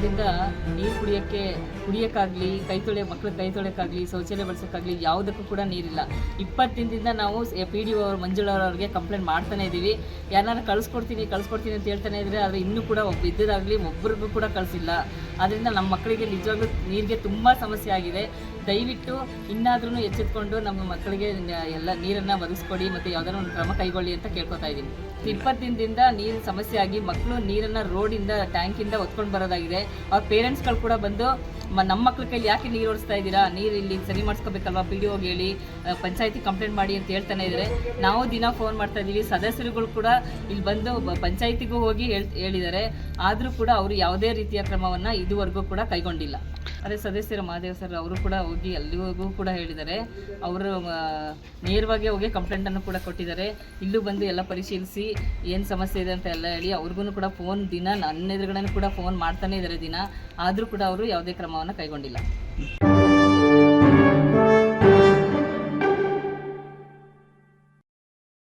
ದಿನದಿಂದ ನೀರು ಕುಡಿಯೋಕ್ಕಾಗಲಿ ಮಕ್ಕಳು ಕೈ ತೊಳೆಯೋಕ್ಕಾಗಲಿ ಶೌಚಾಲಯ ಬಳಸೋಕ್ಕಾಗಲಿ ಯಾವುದಕ್ಕೂ ಕೂಡ ನೀರಿಲ್ಲ. 20 ದಿನದಿಂದ ನಾವು PDO ಅವರು ಮಂಜುಳವ್ರಿಗೆ ಕಂಪ್ಲೇಂಟ್ ಮಾಡ್ತಾನೆ ಇದ್ದೀವಿ. ಯಾರನ್ನ ಕಳಿಸ್ಕೊಡ್ತೀನಿ ಅಂತ ಹೇಳ್ತಾನೆ ಇದ್ರೆ, ಆದರೆ ಇನ್ನೂ ಕೂಡ ಇದ್ದದಾಗಲಿ ಒಬ್ಬರಿಗೂ ಕೂಡ ಕಳಿಸಿಲ್ಲ. ಆದ್ದರಿಂದ ನಮ್ಮ ಮಕ್ಕಳಿಗೆ ನಿಜವಾಗ್ಲೂ ನೀರಿಗೆ ತುಂಬ ಸಮಸ್ಯೆ ಆಗಿದೆ. ದಯವಿಟ್ಟು ಇನ್ನಾದ್ರೂ ಎಚ್ಚೆತ್ಕೊಂಡು ನಮ್ಮ ಮಕ್ಕಳಿಗೆ ಎಲ್ಲ ನೀರನ್ನು ಒದಗಿಸ್ಕೊಡಿ ಮತ್ತು ಯಾವುದಾದ್ರು ಒಂದು ಕ್ರಮ ಕೈಗೊಳ್ಳಿ ಅಂತ ಕೇಳ್ಕೊತಾ ಇದ್ದೀನಿ. 20 ದಿನದಿಂದ ನೀರಿನ ಸಮಸ್ಯೆ ಆಗಿ ಮಕ್ಕಳು ನೀರನ್ನು ರೋಡಿಂದ ಟ್ಯಾಂಕಿಂದ ಹೊತ್ಕೊಂಡು ಬರೋದಾಗಿದೆ. ಅವ್ರ ಪೇರೆಂಟ್ಸ್ಗಳು ಕೂಡ ಬಂದು ನಮ್ಮ ಮಕ್ಳ ಕೈಲಿ ಯಾಕೆ ನೀರು ಓಡಿಸ್ತಾ ಇದ್ದೀರಾ, ನೀರು ಇಲ್ಲಿ ಸರಿ ಮಾಡಿಸ್ಕೋಬೇಕಲ್ವಾ, PDOಗೆ ಹೇಳಿ ಪಂಚಾಯತಿ ಕಂಪ್ಲೇಂಟ್ ಮಾಡಿ ಅಂತ ಹೇಳ್ತಾನೆ ಇದ್ದಾರೆ. ನಾವು ದಿನ ಫೋನ್ ಮಾಡ್ತಾ ಇದ್ದೀವಿ. ಸದಸ್ಯರುಗಳು ಕೂಡ ಇಲ್ಲಿ ಬಂದು ಪಂಚಾಯತಿಗೂ ಹೋಗಿ ಹೇಳಿದ್ದಾರೆ. ಆದರೂ ಕೂಡ ಅವರು ಯಾವುದೇ ರೀತಿಯ ಕ್ರಮವನ್ನು ಇದುವರೆಗೂ ಕೂಡ ಕೈಗೊಂಡಿಲ್ಲ. ಅದೇ ಸದಸ್ಯರು ಮಹಾದೇವ್ ಸರ್ ಅವರು ಕೂಡ ಹೋಗಿ ಅಲ್ಲಿಗೂ ಕೂಡ ಹೇಳಿದ್ದಾರೆ. ಅವರು ನೇರವಾಗಿ ಹೋಗಿ ಕಂಪ್ಲೇಂಟನ್ನು ಕೂಡ ಕೊಟ್ಟಿದ್ದಾರೆ. ಇಲ್ಲೂ ಬಂದು ಎಲ್ಲ ಪರಿಶೀಲಿಸಿ ಏನು ಸಮಸ್ಯೆ ಇದೆ ಅಂತ ಎಲ್ಲ ಹೇಳಿ ಅವ್ರಿಗೂ ಕೂಡ ಫೋನ್ ದಿನ ನನ್ನ ಎದುರುಗಡೆ ಕೂಡ ಫೋನ್ ಮಾಡ್ತಾನೆ ಇದ್ದಾರೆ ದಿನ. ಆದರೂ ಕೂಡ ಅವರು ಯಾವುದೇ ಕ್ರಮವನ್ನು ಕೈಗೊಂಡಿಲ್ಲ.